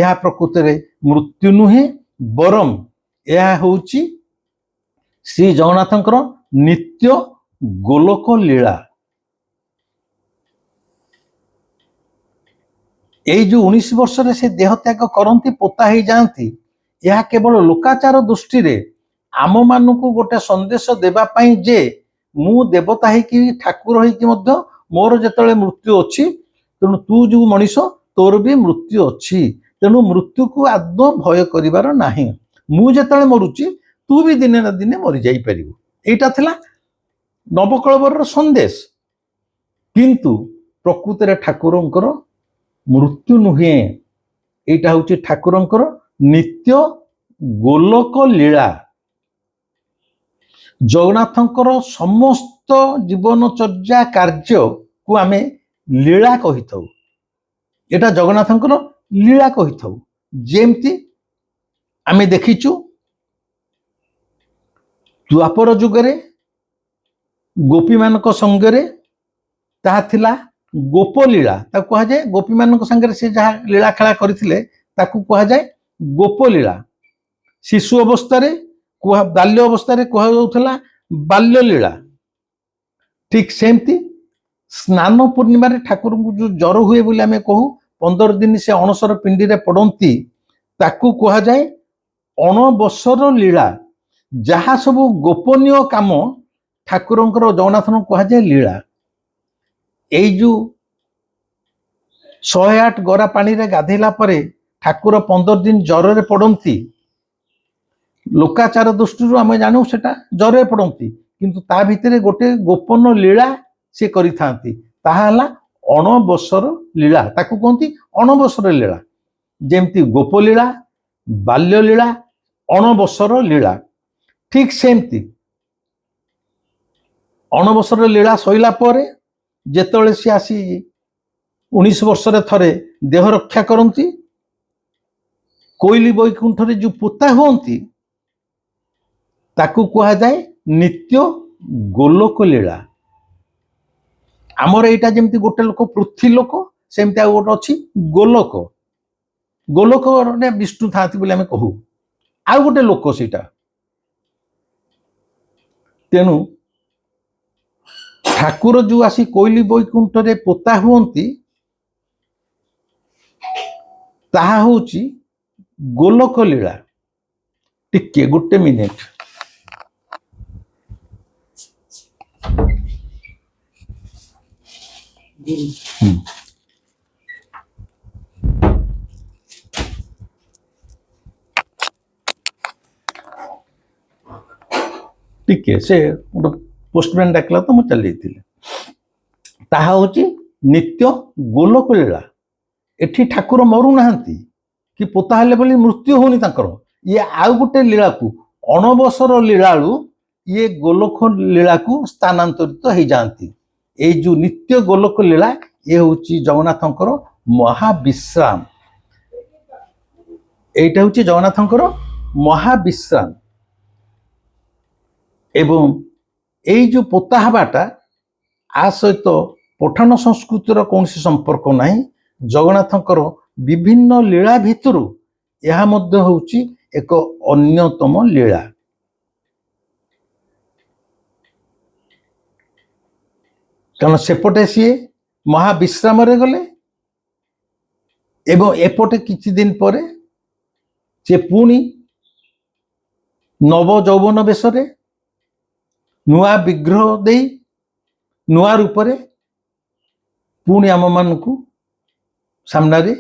ଏହା ପ୍ରକୃତରେ ମୃତ୍ୟୁ ନୁହେଁ, ବରଂ ଏହା ହେଉଛି ଶ୍ରୀ ଜଗନ୍ନାଥଙ୍କର ନିତ୍ୟ ଗୋଲୋକ ଲୀଳା। ଏଇ ଯୋଉ 19 ବର୍ଷରେ ସେ ଦେହ ତ୍ୟାଗ କରନ୍ତି, ପୋତା ହେଇଯାଆନ୍ତି, ଏହା କେବଳ ଲୋକାଚାର ଦୃଷ୍ଟିରେ ଆମମାନଙ୍କୁ ଗୋଟେ ସନ୍ଦେଶ ଦେବା ପାଇଁ ଯେ ମୁଁ ଦେବତା ହେଇକି ଠାକୁର ହେଇକି ମଧ୍ୟ ମୋର ଯେତେବେଳେ ମୃତ୍ୟୁ ଅଛି, ତେଣୁ ତୁ ଯୋଉ ମଣିଷ ତୋର ବି ମୃତ୍ୟୁ ଅଛି, ତେଣୁ ମୃତ୍ୟୁକୁ ଆଦୌ ଭୟ କରିବାର ନାହିଁ। ମୁଁ ଯେତେବେଳେ ମରୁଛି ତୁ ବି ଦିନେ ନା ଦିନେ ମରିଯାଇପାରିବୁ। ଏଇଟା ଥିଲା ନବକଳେବରର ସନ୍ଦେଶ। କିନ୍ତୁ ପ୍ରକୃତରେ ଠାକୁରଙ୍କର ମୃତ୍ୟୁ ନୁହେଁ, ଏଇଟା ହଉଛି ଠାକୁରଙ୍କର ନିତ୍ୟ ଗୋଲକ ଲୀଳା। ଜଗନ୍ନାଥଙ୍କର ସମସ୍ତ ଜୀବନଚର୍ଯ୍ୟା କାର୍ଯ୍ୟକୁ ଆମେ ଲୀଳା କହିଥାଉ। ଏଟା ଜଗନ୍ନାଥଙ୍କର ଲୀଳା କହିଥାଉ। ଯେମିତି ଆମେ ଦେଖିଛୁ ଦ୍ୱାପର ଯୁଗରେ ଗୋପୀମାନଙ୍କ ସଙ୍ଗରେ ତାହା ଥିଲା ଗୋପ ଲୀଳା, ତାକୁ କୁହାଯାଏ। ଗୋପୀମାନଙ୍କ ସାଙ୍ଗରେ ସେ ଯାହା ଲୀଳା ଖେଳା କରିଥିଲେ ତାକୁ କୁହାଯାଏ ଗୋପ ଲୀଳା। ଶିଶୁ ଅବସ୍ଥାରେ ବାଲ୍ୟ ଅବସ୍ଥାରେ କୁହାଯାଉଥିଲା ବାଲ୍ୟ ଲୀଳା। ଠିକ ସେମିତି ସ୍ନାନ ପୂର୍ଣ୍ଣିମାରେ ଠାକୁରଙ୍କୁ ଯୋଉ ଜ୍ୱର ହୁଏ ବୋଲି ଆମେ କହୁ, 15 ଦିନ ସେ ଅଣସର ପିଣ୍ଡିରେ ପଡନ୍ତି, ତାକୁ କୁହାଯାଏ ଅଣବସର ଲୀଳା। ଯାହା ସବୁ ଗୋପନୀୟ କାମ ଠାକୁରଙ୍କର ଜଗନ୍ନାଥଙ୍କୁ କୁହାଯାଏ ଲୀଳା। ଏଇ ଯୋଉ 108 ଗରା ପାଣିରେ ଗାଧେଇଲା ପରେ ଠାକୁର 15 ଦିନ ଜ୍ୱରରେ ପଡନ୍ତି, ଲୋକାଚାର ଦୃଷ୍ଟିରୁ ଆମେ ଜାଣୁ ସେଟା ଜ୍ୱରରେ ପଡନ୍ତି, କିନ୍ତୁ ତା ଭିତରେ ଗୋଟେ ଗୋପନ ଲୀଳା ସେ କରିଥାନ୍ତି, ତାହା ହେଲା ଅଣବସର ଲୀଳା। ତାକୁ କୁହନ୍ତି ଅଣବସର ଲୀଳା। ଯେମିତି ଗୋପ ଲୀଳା, ବାଲ୍ୟ ଲୀଳା, ଅଣବସର ଲୀଳା। ଠିକ ସେମିତି ଅଣବସର ଲୀଳା ସଇଲା ପରେ ଯେତେବେଳେ ସେ ଆସି 19 ବର୍ଷରେ ଥରେ ଦେହ ରକ୍ଷା କରନ୍ତି, କୋଇଲି ବୈକୁଣ୍ଠରେ ଯୋଉ ପୋତା ହୁଅନ୍ତି, ତାକୁ କୁହାଯାଏ ନିତ୍ୟ ଗୋଲକ ଲୀଳା। ଆମର ଏଇଟା ଯେମିତି ଗୋଟେ ଲୋକ ପୃଥ୍ୱୀ ଲୋକ, ସେମିତି ଆଉ ଗୋଟେ ଅଛି ଗୋଲକ। ଗୋଲକରେ ବିଷ୍ଣୁ ଥାନ୍ତି ବୋଲି ଆମେ କହୁ, ଆଉ ଗୋଟେ ଲୋକ ସେଇଟା। ତେଣୁ ଠାକୁର ଯୋଉ ଆସି କୋଇଲି ବୈକୁଣ୍ଠରେ ପୋତା ହୁଅନ୍ତି, ତାହା ହଉଛି ଗୋଲକ ଲୀଳା। ଟିକେ ଗୋଟେ ମିନିଟ। ଟିକେ ସେ ଗୋଟେ ପୋଷ୍ଟମ୍ୟାନ ଡାକିଲା ତ ମୁଁ ଚାଲି ଯାଇଥିଲି। ତାହା ହଉଛି ନିତ୍ୟ ଗୋଲକ ଲୀଳା। ଏଠି ଠାକୁର ମରୁନାହାନ୍ତି କି ପୋତା ହେଲେ ବୋଲି ମୃତ୍ୟୁ ହଉନି ତାଙ୍କର। ଇଏ ଆଉ ଗୋଟେ ଲୀଳାକୁ, ଅଣବସର ଲୀଳାଳୁ ଇଏ ଗୋଲକ ଲୀଳାକୁ ସ୍ଥାନାନ୍ତରିତ ହେଇଯାଆନ୍ତି। ଏଇ ଯୋଉ ନିତ୍ୟ ଗୋଲକ ଲୀଳା, ଇଏ ହଉଛି ଜଗନ୍ନାଥଙ୍କର ମହାବିଶ୍ରାମ। এইটা হচ্ছে জগন্নাথଙ୍କର ମହାବିଶ୍ରାମ। ଏବଂ ଏଇ ଯୋଉ ପୋତା ହେବାଟା, ଆ ସହିତ ପଠାଣ ସଂସ୍କୃତିର କୌଣସି ସମ୍ପର୍କ ନାହିଁ। ଜଗନ୍ନାଥଙ୍କର ବିଭିନ୍ନ ଲୀଳା ଭିତରୁ ଏହା ମଧ୍ୟ ହେଉଛି ଏକ ଅନ୍ୟତମ ଲୀଳା। କାରଣ ସେପଟେ ସିଏ ମହାବିଶ୍ରାମରେ ଗଲେ ଏବଂ ଏପଟେ କିଛି ଦିନ ପରେ ସେ ପୁଣି ନବ ଯୌବନ ବେଶରେ ନୂଆ ବିଗ୍ରହ ଦେଇ ନୂଆ ରୂପରେ ପୁଣି ଆମମାନଙ୍କୁ ସାମ୍ନାରେ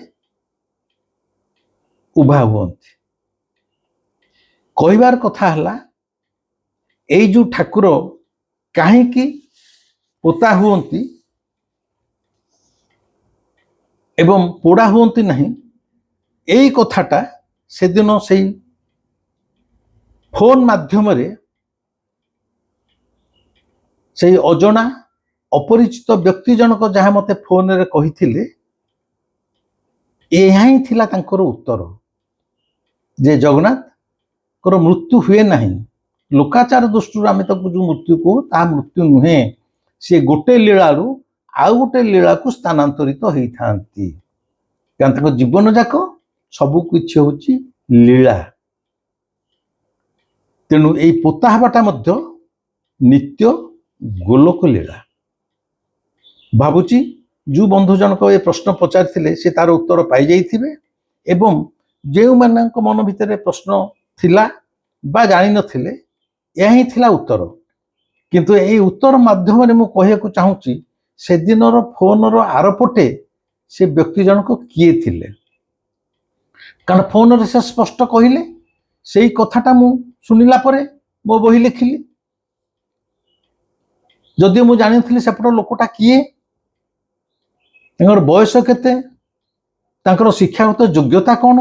ଉଭା ହୁଅନ୍ତି। କହିବାର କଥା ହେଲା, ଏଇ ଯୋଉ ଠାକୁର କାହିଁକି ପୋତା ହୁଅନ୍ତି ଏବଂ ପୋଡ଼ା ହୁଅନ୍ତି ନାହିଁ, ଏଇ କଥାଟା ସେଦିନ ସେଇ ଫୋନ ମାଧ୍ୟମରେ ସେଇ ଅଜଣା ଅପରିଚିତ ବ୍ୟକ୍ତି ଜଣକ ଯାହା ମତେ ଫୋନରେ କହିଥିଲେ, ଏହା ହିଁ ଥିଲା ତାଙ୍କର ଉତ୍ତର ଯେ ଜଗନ୍ନାଥଙ୍କର ମୃତ୍ୟୁ ହୁଏ ନାହିଁ। ଲୋକାଚାର ଦୃଷ୍ଟିରୁ ଆମେ ତାକୁ ଯୋଉ ମୃତ୍ୟୁ କହୁ, ତାହା ମୃତ୍ୟୁ ନୁହେଁ। ସେ ଗୋଟେ ଲୀଳାରୁ ଆଉ ଗୋଟେ ଲୀଳାକୁ ସ୍ଥାନାନ୍ତରିତ ହେଇଥାନ୍ତି। କାରଣ ତାଙ୍କ ଜୀବନ ଯାକ ସବୁ କିଛି ହଉଛି ଲୀଳା। ତେଣୁ ଏଇ ପୋତା ହେବାଟା ମଧ୍ୟ ନିତ୍ୟ ଗୋଲକ ଲୀଳା। ଭାବୁଛି जो बंधु जनक ये प्रश्न पचारि से तार उत्तर पाई जाइथिबे एवं जो मानक मन भितर प्रश्न थिला बा जानि नथिले यह ही थिला उत्तर किंतु यही उत्तर माध्यम मु कहू चाहूँगी से दिनर फोन रो आरपटे से व्यक्ति जनक किए थिले कारण फोन रे से स्पष्ट कहले से कथाटा मु सुनिला परे मो बही लिखिली जदि मु जानी सेपट लोकटा किए बयस केते तांकर शिक्षागत योग्यता कौन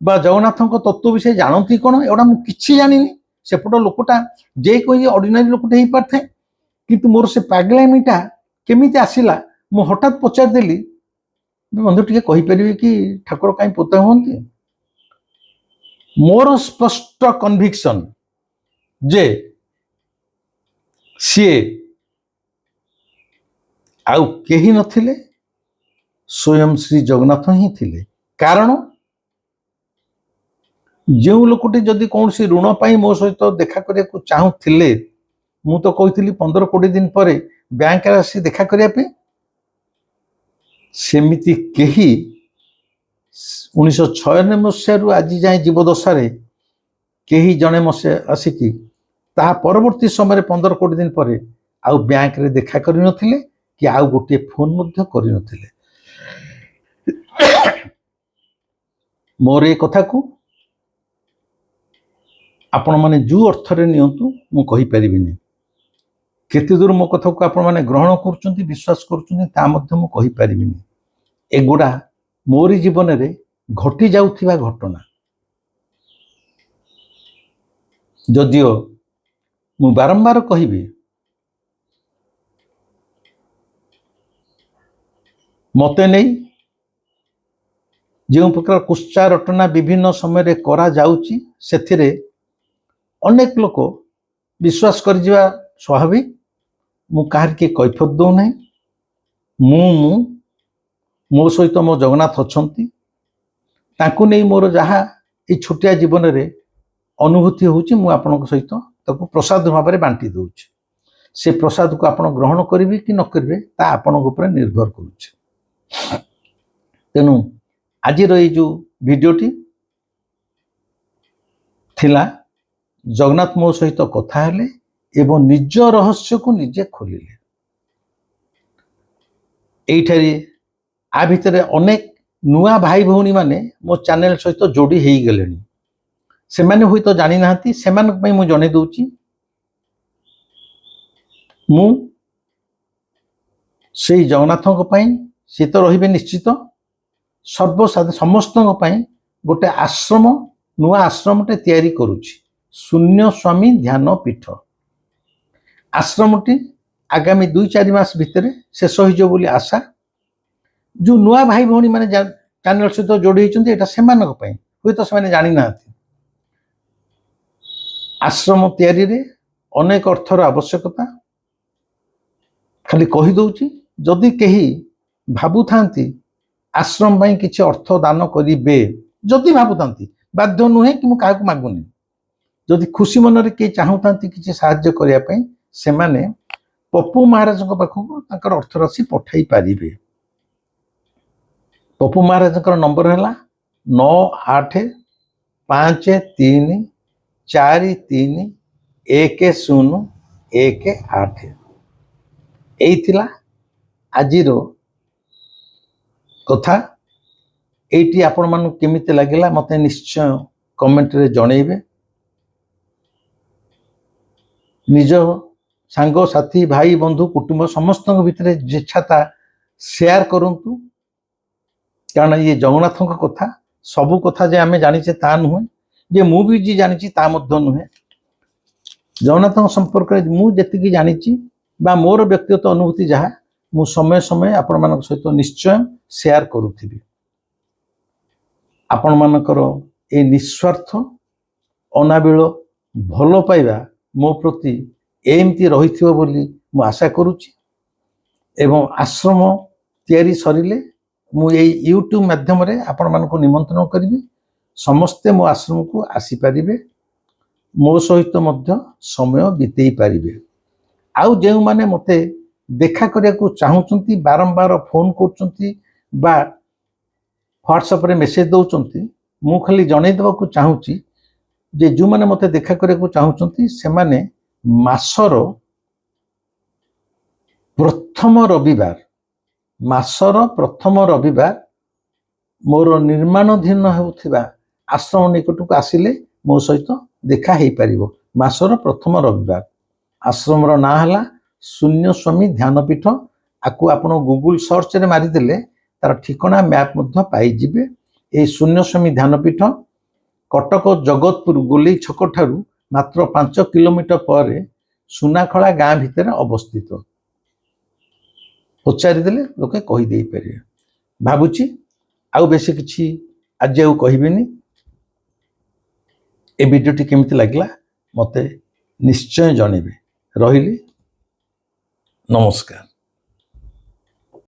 बा जगन्नाथ तत्व विषय जानती कौन एवं मुझे जानी सेपट लोकटा जे कोई ऑर्डिनरी लोकटे हो पारे किंतु मोर से पागलामीटा केमी आसला मु हठात पचारदेली बंधु टे कहीपर कि ठाकुर कहीं पोता हमें मोर स्पष्ट कन्विक्शन जे सी आउ केही नथिले स्वयं श्री जगन्नाथ ही थिले कारण जो लोकटी जदि कौन सी ऋण पाई मो सहित देखा करने चाहूले मु तो कही 15-20 दिन पर बैंक आसी देखा करने सेमिति केही 1996 मसीह आज जाए जीवदशा केही जड़े मसीहा आसिकी ता परवर्ती समय 15-20 दिन पर आउ बैंक रे देखा करि नथिले कि आउ गोटे फोन मध्य करि नथिले मोर ए कथा को आपण माने जो अर्थ रे नियंतु मु कहि परिबिनी केते दूर मो कथा को आपण माने ग्रहण करचुंती विश्वास करचुंती ता मध्य मु कहि परिबिनी एगुडा मोरी जीवन रे घटी जाउथिबा घटना जदियो मु बारंबार कहिबी मते नहीं जो प्रकार कुश्चा रटना विभिन्न समय करा जाउची सेथिरे अनेक लोक विश्वास कर जिवा स्वाभाविक मु काहर के कैफत दो नहीं मु मो सहित मो जगन्नाथ अछंती ताकू नहीं मोर जहा ये छोटिया जीवन रे अनुभूति होची मु आपनक सहित ताकू प्रसाद भाव में बांटी दूची से प्रसाद को आपण ग्रहण करिवे कि न करिवे ता आपनक ऊपर निर्भर करूची तेनु आज ये जो वीडियोटी थिला जगन्नाथ मो सहित कथा हेले एवं निज रहस्य को निजे खोलिले एठारे आ भितर अनेक नुआ भाई भौणी माने मो चैनल सहित जोड़ी हो गले से माने हुई तो जानी नाहंती सेमानक पई मु जणे दउची मु से जगन्नाथक पई से तो रहिबे निश्चित सर्वसाधारण समस्त गोटे आश्रम नुआ आश्रमटे तैयारी करुछि शून्य स्वामी ध्यान पीठ आश्रमटी आगामी 2-4 मास भितर शेष हो बोली आशा जो नुआ भाई भौणी माने चैनल सहित जोड़ी होती एटा सेमानक पई हुई तो से जानी नाहंती आश्रम तैयारी रे अनेक अर्थर आवश्यकता खाली कही दउची जदि केही भाबु थांती आश्रम पाई किछि अर्थ दान करिबे जदि भाबुतांती बाध्य नुहे कि मु काहाकु मागुनी जदि खुशी मन रे के चाहूतांती किछि सहाय्य करिया पई से माने पप्पू महाराज पाखक तांकर अर्थ राशि पठाई पारिबे पप्पू महाराज नंबर है 9853431018 यही आजिर कथा एटी आपण मानू केमिते लागिला मते निश्चय कमेंट रे जणेबे निज सांग साथी भाई बंधु कुटुंब समस्त भितर जेछाता शेयर करंतु कारण ये जगन्नाथ कथा सबू कथा जे आमे जानिचे ता नुहे जे मु भी जी जानिची ता मध्य नुहे जगन्नाथ संपर्क मु जेतिकी जानिची बा मोर व्यक्तिगत अनुभूति जहाँ मु समय समय आपण मानक सहित निश्चय शेयर करूथिबी आपण मानकर ए निस्वार्थ अनाबिल भल पाइबा मो प्रति एमती रहिथिबो बोली मु आशा करूची एवं आश्रम तैयारी सरिले मु ये यूट्यूब माध्यम रे आपण मानको निमंत्रण करिबी समस्ते मो आश्रम को आसी पारिबे मो सहित मध्य समय बितेई पारिबे आउ जेउ माने मते ଦେଖା କରିବାକୁ ଚାହୁଁଛନ୍ତି, ବାରମ୍ବାର ଫୋନ୍ କରୁଛନ୍ତି ବା ହ୍ୱାଟ୍ସଆପ୍ରେ ମେସେଜ୍ ଦେଉଛନ୍ତି, ମୁଁ ଖାଲି ଜଣେଇ ଦେବାକୁ ଚାହୁଁଛି ଯେ ଯେଉଁମାନେ ମୋତେ ଦେଖା କରିବାକୁ ଚାହୁଁଛନ୍ତି ସେମାନେ ମାସର ପ୍ରଥମ ରବିବାର ମୋର ନିର୍ମାଣାଧୀନ ହେଉଥିବା ଆଶ୍ରମ ନିକଟକୁ ଆସିଲେ ମୋ ସହିତ ଦେଖା ହେଇପାରିବ। ମାସର ପ୍ରଥମ ରବିବାର। ଆଶ୍ରମର ନାଁ ହେଲା ଶୂନ୍ୟସ୍ୱାମୀ ଧ୍ୟାନପୀଠ। ଆକୁ ଆପଣ ଗୁଗୁଲ ସର୍ଚ୍ଚରେ ମାରିଦେଲେ ତାର ଠିକଣା ମ୍ୟାପ୍ ମଧ୍ୟ ପାଇଯିବେ। ଏହି ଶୂନ୍ୟସ୍ୱାମୀ ଧ୍ୟାନପୀଠ କଟକ ଜଗତପୁର ଗୋଲେଇ ଛକ ଠାରୁ ମାତ୍ର 5 କିଲୋମିଟର ପରେ ସୁନାଖଳା ଗାଁ ଭିତରେ ଅବସ୍ଥିତ। ପଚାରିଦେଲେ ଲୋକେ କହିଦେଇପାରିବେ। ଭାବୁଛି ଆଉ ବେଶୀ କିଛି ଆଜି ଆଉ କହିବିନି। ଏ ଭିଡ଼ିଓଟି କେମିତି ଲାଗିଲା ମୋତେ ନିଶ୍ଚୟ ଜଣେଇବେ। ରହିଲି, ନମସ୍କାର।